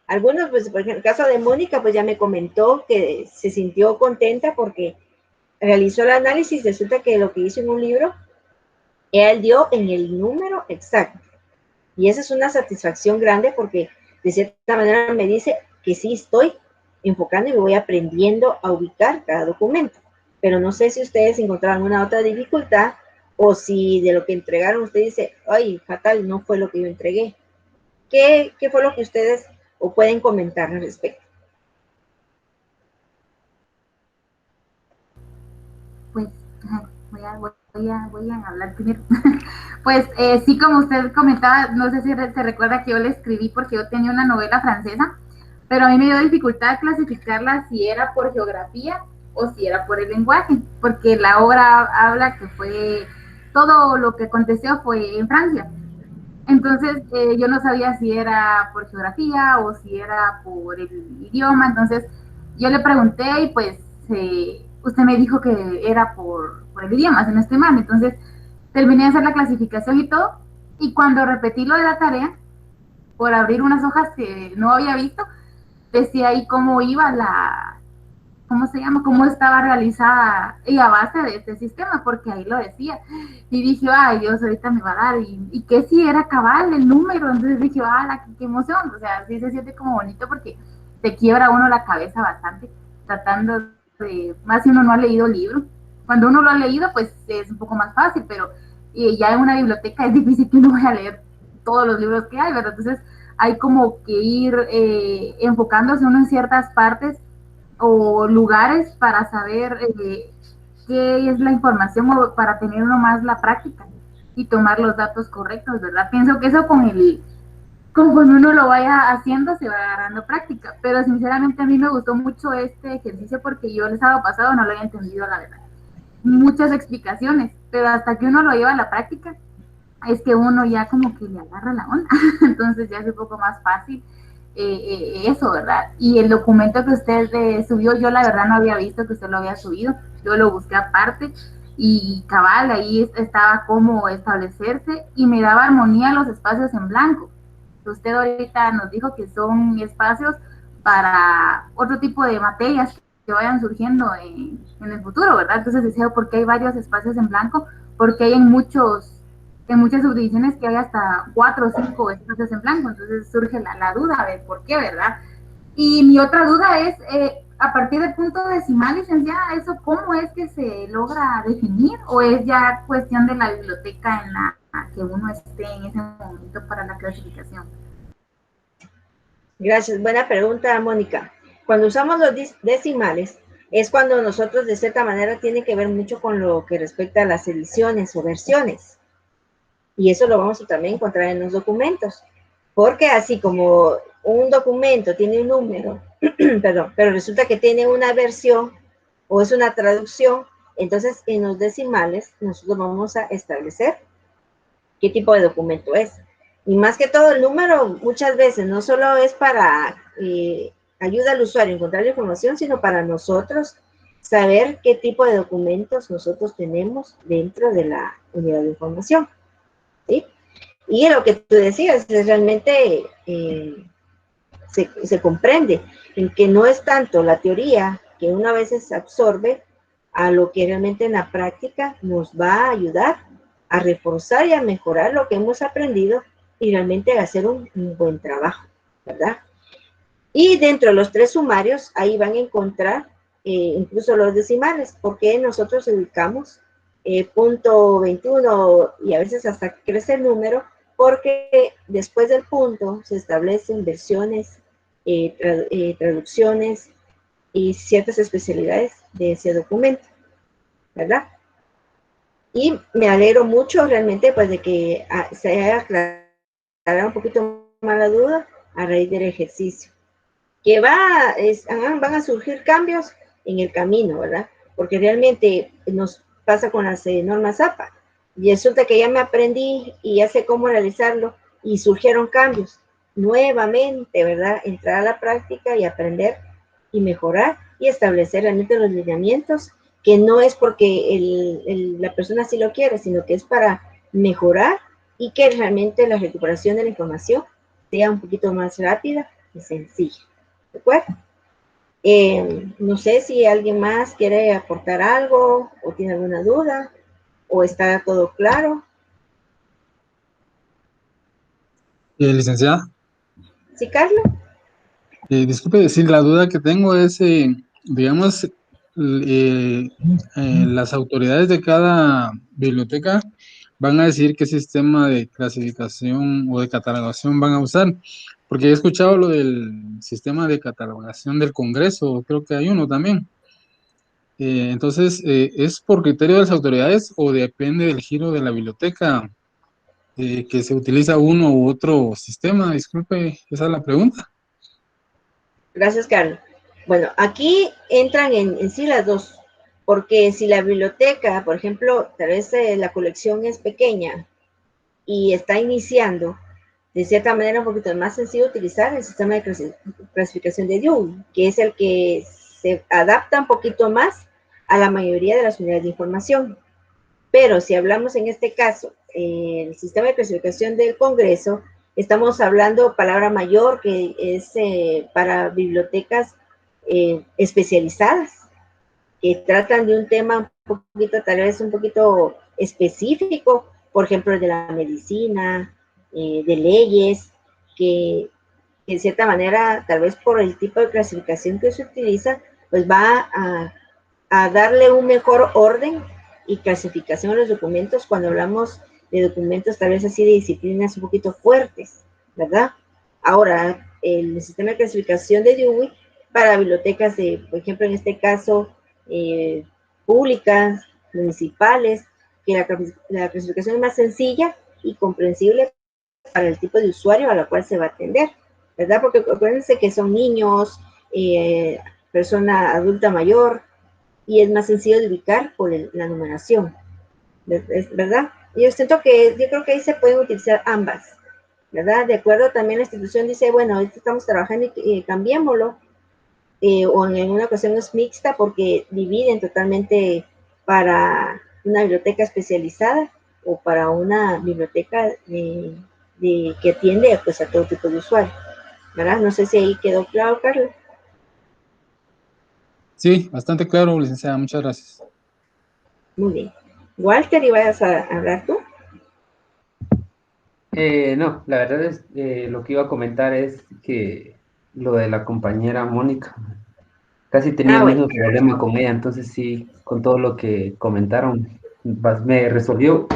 Algunos, pues, por ejemplo, en el caso de Mónica, pues ya me comentó que se sintió contenta porque realizó el análisis. Resulta que lo que hizo en un libro, él dio en el número exacto. Y esa es una satisfacción grande porque de cierta manera me dice que sí estoy enfocando y me voy aprendiendo a ubicar cada documento. Pero no sé si ustedes encontraron una otra dificultad o si de lo que entregaron usted dice, ay, fatal, no fue lo que yo entregué. ¿Qué fue lo que ustedes o pueden comentar al respecto? Pues voy a hablar primero. Pues sí, como usted comentaba, no sé si se recuerda que yo le escribí porque yo tenía una novela francesa, pero a mí me dio dificultad clasificarla si era por geografía o si era por el lenguaje, porque la obra habla que fue todo lo que aconteció fue en Francia. Entonces yo no sabía si era por geografía o si era por el idioma. Entonces yo le pregunté y pues usted me dijo que era por el idioma, si no estoy mal. Entonces terminé de hacer la clasificación y todo, y cuando repetí lo de la tarea, por abrir unas hojas que no había visto, decía ahí cómo iba ¿cómo se llama? Cómo estaba realizada y a base de este sistema, porque ahí lo decía. Y dije, ay, Dios, ahorita me va a dar. Y que sí, era cabal el número. Entonces dije, qué emoción. O sea, sí se siente como bonito porque te quiebra uno la cabeza bastante, tratando de, más si uno no ha leído el libro. Cuando uno lo ha leído, pues es un poco más fácil, pero ya en una biblioteca es difícil que uno vaya a leer todos los libros que hay, ¿verdad? Entonces hay como que ir enfocándose uno en ciertas partes o lugares para saber qué es la información o para tener uno más la práctica y tomar los datos correctos, ¿verdad? Pienso que eso conforme uno lo vaya haciendo se va agarrando práctica, pero sinceramente a mí me gustó mucho este ejercicio porque yo el sábado pasado no lo había entendido, la verdad. Muchas explicaciones, pero hasta que uno lo lleva a la práctica es que uno ya como que le agarra la onda, entonces ya es un poco más fácil eso, ¿verdad? Y el documento que usted subió, yo la verdad no había visto que usted lo había subido, yo lo busqué aparte y cabal, ahí estaba cómo establecerse y me daba armonía los espacios en blanco. Usted ahorita nos dijo que son espacios para otro tipo de materias que vayan surgiendo en el futuro, ¿verdad? Entonces decía, ¿por qué hay varios espacios en blanco? Porque hay en muchas subdivisiones que hay hasta 4 o 5 espacios en blanco, entonces surge la duda de por qué, ¿verdad? Y mi otra duda es, a partir del punto decimal, licenciada, ¿eso cómo es que se logra definir? ¿O es ya cuestión de la biblioteca en la que uno esté en ese momento para la clasificación? Gracias, buena pregunta, Mónica. Cuando usamos los decimales, es cuando nosotros de cierta manera tiene que ver mucho con lo que respecta a las ediciones o versiones. Y eso lo vamos a también encontrar en los documentos. Porque así como un documento tiene un número, perdón, pero resulta que tiene una versión o es una traducción, entonces en los decimales nosotros vamos a establecer qué tipo de documento es. Y más que todo el número muchas veces no solo es para ayuda al usuario a encontrar la información, sino para nosotros saber qué tipo de documentos nosotros tenemos dentro de la unidad de información. ¿Sí? Y lo que tú decías es realmente se comprende en que no es tanto la teoría que uno a veces absorbe a lo que realmente en la práctica nos va a ayudar a reforzar y a mejorar lo que hemos aprendido y realmente a hacer un buen trabajo, ¿verdad? Y dentro de los 3 sumarios, ahí van a encontrar incluso los decimales, porque nosotros ubicamos punto 21 y a veces hasta crece el número, porque después del punto se establecen versiones, traducciones y ciertas especialidades de ese documento, ¿verdad? Y me alegro mucho realmente pues de que se haya aclarado un poquito más la duda a raíz del ejercicio. Que van a surgir cambios en el camino, ¿verdad? Porque realmente nos pasa con las normas APA. Y resulta que ya me aprendí y ya sé cómo realizarlo y surgieron cambios. Nuevamente, ¿verdad? Entrar a la práctica y aprender y mejorar y establecer realmente los lineamientos, que no es porque la persona sí lo quiere, sino que es para mejorar y que realmente la recuperación de la información sea un poquito más rápida y sencilla. ¿De acuerdo? No sé si alguien más quiere aportar algo o tiene alguna duda o está todo claro. Licenciada, ¿Sí, Carlos? disculpe decir, la duda que tengo es, digamos, las autoridades de cada biblioteca van a decir qué sistema de clasificación o de catalogación van a usar, porque he escuchado lo del sistema de catalogación del Congreso, creo que hay uno también. Entonces, ¿es por criterio de las autoridades o depende del giro de la biblioteca que se utiliza uno u otro sistema? Disculpe, esa es la pregunta. Gracias, Carlos. Bueno, aquí entran en sí las dos, porque si la biblioteca, por ejemplo, tal vez la colección es pequeña y está iniciando, de cierta manera un poquito más sencillo utilizar el sistema de clasificación de Dewey, que es el que se adapta un poquito más a la mayoría de las unidades de información. Pero si hablamos en este caso, el sistema de clasificación del Congreso, estamos hablando palabra mayor, que es para bibliotecas especializadas, que tratan de un tema un poquito, tal vez un poquito específico, por ejemplo, de la medicina, de leyes, que en cierta manera, tal vez por el tipo de clasificación que se utiliza, pues va a darle un mejor orden y clasificación a los documentos cuando hablamos de documentos tal vez así de disciplinas un poquito fuertes, ¿verdad? Ahora, el sistema de clasificación de Dewey para bibliotecas de, por ejemplo, en este caso, públicas, municipales, que la clasificación es más sencilla y comprensible para el tipo de usuario a la cual se va a atender, ¿verdad? Porque acuérdense que son niños, persona adulta mayor, y es más sencillo de ubicar por la numeración, ¿verdad? Yo creo que ahí se pueden utilizar ambas, ¿verdad? De acuerdo, también la institución dice, bueno, ahorita estamos trabajando y cambiémoslo, o en una ocasión es mixta porque dividen totalmente para una biblioteca especializada o para una biblioteca que atiende pues, a todo tipo de usuarios, ¿verdad? No sé si ahí quedó claro, Carlos. Sí, bastante claro, licenciada, muchas gracias. Muy bien. Walter, ¿ibas a hablar tú? No, la verdad es lo que iba a comentar es que lo de la compañera Mónica, casi tenía el Bueno, mismo problema con ella, entonces sí, con todo lo que comentaron, me resolvió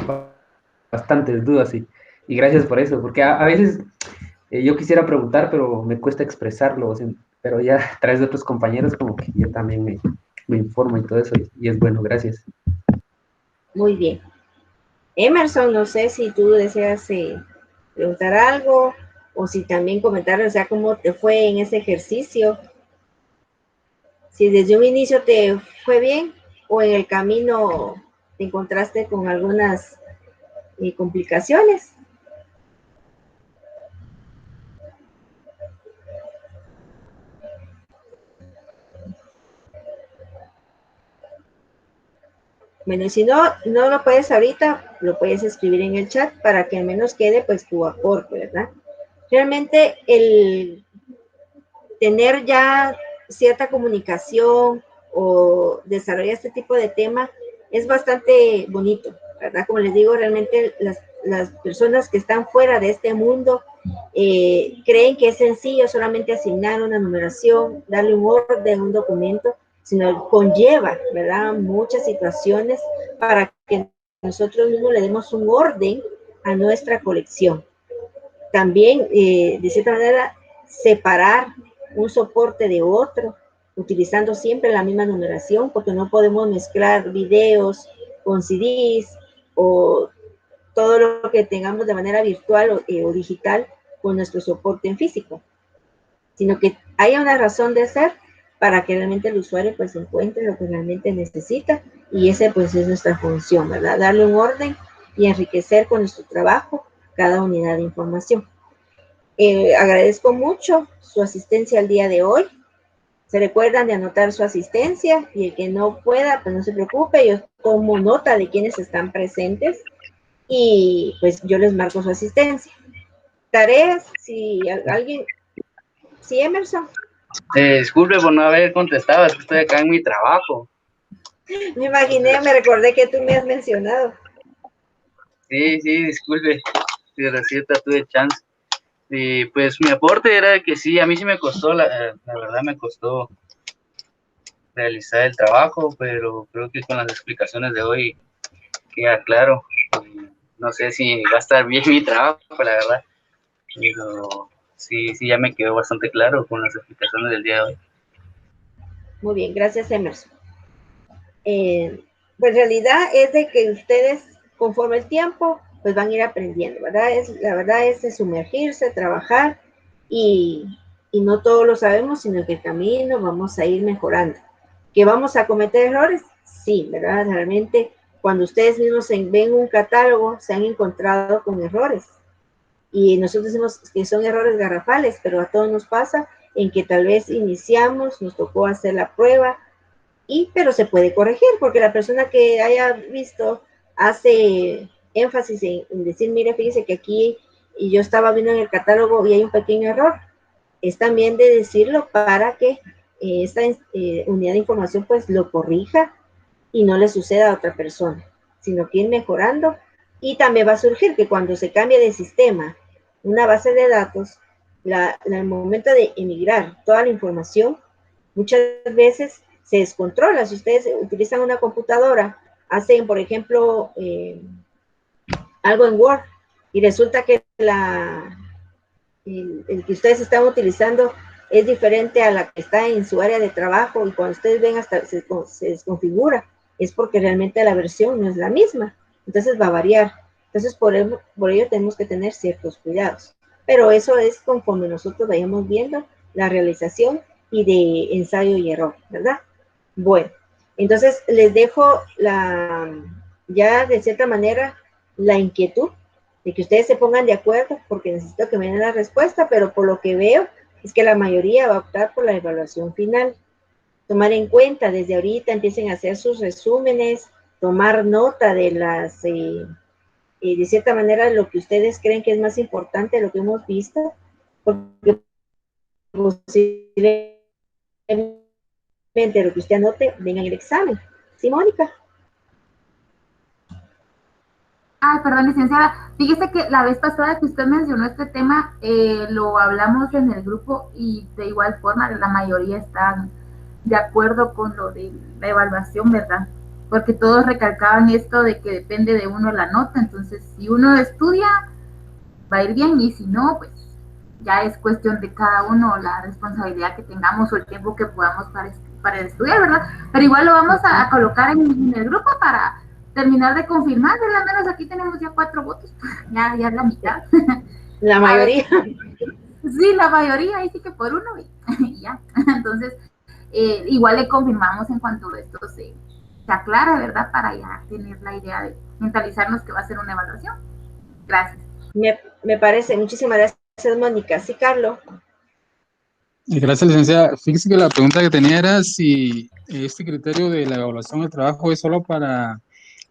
bastantes dudas y gracias por eso, porque a veces yo quisiera preguntar, pero me cuesta expresarlo, o sea, pero ya a través de otros compañeros como que yo también me informo y todo eso, y es bueno, gracias. muy bien. Emerson, no sé si tú deseas preguntar algo o si también comentar, o sea, cómo te fue en ese ejercicio. Si desde un inicio te fue bien o en el camino te encontraste con algunas complicaciones. Bueno, si no lo puedes ahorita, lo puedes escribir en el chat para que al menos quede pues tu aporte, ¿verdad? Realmente el tener ya cierta comunicación o desarrollar este tipo de tema es bastante bonito, ¿verdad? Como les digo, realmente las personas que están fuera de este mundo creen que es sencillo solamente asignar una numeración, darle un orden a un documento, sino conlleva, ¿verdad? Muchas situaciones para que nosotros mismos le demos un orden a nuestra colección. También, de cierta manera, separar un soporte de otro, utilizando siempre la misma numeración, porque no podemos mezclar videos con CDs o todo lo que tengamos de manera virtual o digital, con nuestro soporte en físico, sino que haya una razón de ser para que realmente el usuario pues encuentre lo que realmente necesita, y ese pues es nuestra función, ¿verdad? Darle un orden y enriquecer con nuestro trabajo cada unidad de información. Agradezco mucho su asistencia el día de hoy. Se recuerdan de anotar su asistencia, y el que no pueda, pues no se preocupe, yo tomo nota de quienes están presentes y pues yo les marco su asistencia. Tareas, si alguien, sí, Emerson. Disculpe por no haber contestado, es que estoy acá en mi trabajo. Me imaginé, me recordé que tú me has mencionado. Sí, disculpe, si recién tuve chance. Y pues mi aporte era que sí, a mí sí me costó, la verdad me costó realizar el trabajo, pero creo que con las explicaciones de hoy queda claro. No sé si va a estar bien mi trabajo, la verdad, pero sí, ya me quedó bastante claro con las explicaciones del día de hoy. Muy bien, gracias, Emerson. Pues realidad es de que ustedes, conforme el tiempo, pues van a ir aprendiendo, ¿verdad? La verdad es de sumergirse, trabajar, y no todo lo sabemos, sino que el camino vamos a ir mejorando. ¿Que vamos a cometer errores? Sí, ¿verdad? Realmente, cuando ustedes mismos ven un catálogo, se han encontrado con errores. Y nosotros decimos que son errores garrafales, pero a todos nos pasa en que tal vez iniciamos, nos tocó hacer la prueba, pero se puede corregir, porque la persona que haya visto hace énfasis en decir, mire, fíjese que aquí, y yo estaba viendo en el catálogo y hay un pequeño error. Es también de decirlo para que esta unidad de información pues lo corrija y no le suceda a otra persona, sino que ir mejorando. Y también va a surgir que cuando se cambie de sistema una base de datos, el momento de emigrar toda la información, muchas veces se descontrola. Si ustedes utilizan una computadora, hacen, por ejemplo, algo en Word, y resulta que el que ustedes están utilizando es diferente a la que está en su área de trabajo, y cuando ustedes ven hasta se desconfigura, es porque realmente la versión no es la misma, entonces va a variar. Entonces por ello tenemos que tener ciertos cuidados, pero eso es conforme nosotros vayamos viendo la realización y de ensayo y error, ¿verdad? Bueno, entonces les dejo ya de cierta manera la inquietud de que ustedes se pongan de acuerdo, porque necesito que me den la respuesta, pero por lo que veo es que la mayoría va a optar por la evaluación final. Tomar en cuenta desde ahorita, empiecen a hacer sus resúmenes, tomar nota de de cierta manera, lo que ustedes creen que es más importante, lo que hemos visto, porque posiblemente lo que usted anote venga en el examen. ¿Sí, Mónica? Ay, perdón, licenciada. Fíjese que la vez pasada que usted mencionó este tema, lo hablamos en el grupo, y de igual forma la mayoría están de acuerdo con lo de la evaluación, ¿verdad? Porque todos recalcaban esto de que depende de uno la nota. Entonces, si uno estudia, va a ir bien, y si no, pues ya es cuestión de cada uno la responsabilidad que tengamos o el tiempo que podamos para estudiar, ¿verdad? Pero igual lo vamos a colocar en el grupo para terminar de confirmar, ¿verdad? Al menos aquí tenemos ya 4 votos, ya es la mitad. La mayoría. Sí, la mayoría, ahí sí que por uno, y ya. Entonces, igual le confirmamos en cuanto esto se aclara, ¿verdad? Para ya tener la idea de mentalizarnos que va a ser una evaluación. Gracias. Me parece. Muchísimas gracias, Mónica. Sí, Carlos. Gracias, licenciada. Fíjese que la pregunta que tenía era si este criterio de la evaluación del trabajo es solo para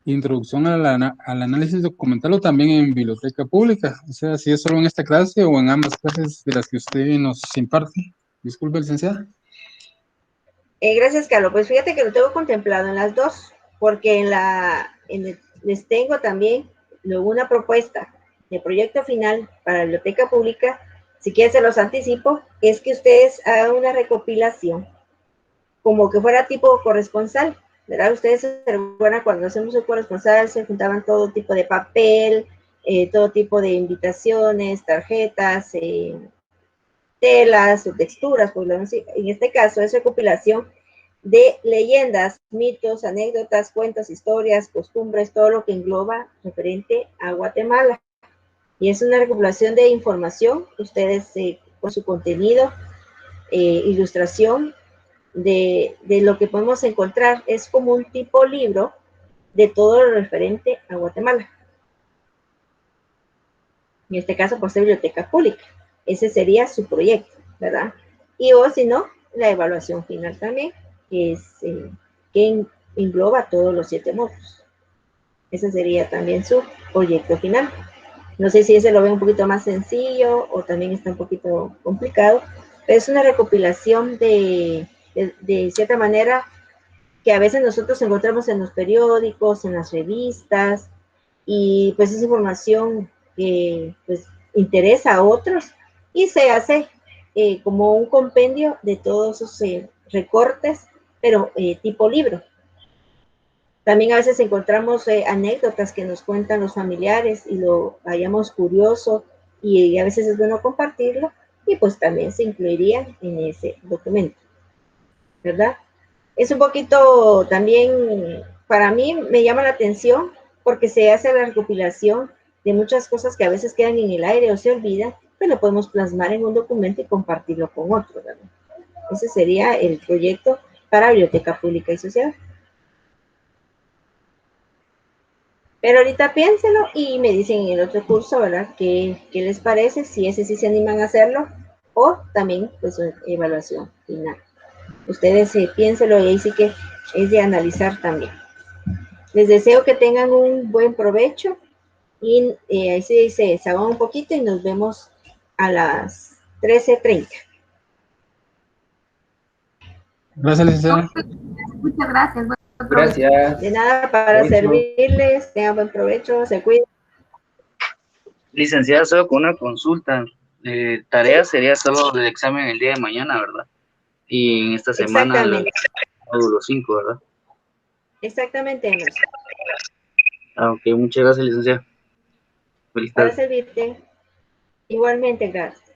introducción al análisis documental, o también en biblioteca pública. O sea, si es solo en esta clase o en ambas clases de las que usted nos imparte. Disculpe, licenciada. Gracias, Carlos. Pues fíjate que lo tengo contemplado en las dos, porque les tengo también luego una propuesta de proyecto final para la biblioteca pública. Si quieren, se los anticipo, es que ustedes hagan una recopilación como que fuera tipo corresponsal, ¿verdad? Ustedes se recuerdan cuando hacemos el corresponsal, se juntaban todo tipo de papel, todo tipo de invitaciones, tarjetas, telas o texturas, por lo menos en este caso es recopilación de leyendas, mitos, anécdotas, cuentos, historias, costumbres, todo lo que engloba referente a Guatemala. Y es una recopilación de información, ustedes con su contenido, ilustración, de lo que podemos encontrar. Es como un tipo libro de todo lo referente a Guatemala. En este caso, por ser biblioteca pública. Ese sería su proyecto, ¿verdad? Y o si no, la evaluación final también, que es que engloba todos los 7 módulos. Ese sería también su proyecto final. No sé si ese lo ve un poquito más sencillo o también está un poquito complicado, pero es una recopilación de cierta manera que a veces nosotros encontramos en los periódicos, en las revistas, y pues es información que pues interesa a otros y se hace como un compendio de todos esos recortes, pero tipo libro. También a veces encontramos anécdotas que nos cuentan los familiares y lo hallamos curioso y a veces es bueno compartirlo y pues también se incluiría en ese documento, ¿verdad? Es un poquito también, para mí me llama la atención porque se hace la recopilación de muchas cosas que a veces quedan en el aire o se olvidan, pero lo podemos plasmar en un documento y compartirlo con otros, ¿verdad? Ese sería el proyecto para Biblioteca Pública y Social. Pero ahorita piénselo y me dicen en el otro curso, ¿verdad? ¿Qué les parece? Si ese sí se animan a hacerlo o también pues evaluación final. Ustedes piénselo y ahí sí que es de analizar también. Les deseo que tengan un buen provecho y ahí se desahogan un poquito y nos vemos a las 13:30. Gracias, licenciada. Muchas gracias. Buen provecho. Gracias. De nada, para Provecho. servirles, tengan buen provecho, se cuiden. Licenciada, solo con una consulta. Tarea sería solo del examen el día de mañana, ¿verdad? Y en esta semana el Exactamente, módulo 5, ¿verdad? exactamente, Emerson. Ok, muchas gracias, licenciada. Feliz Para tarde. servirte, igualmente, gracias.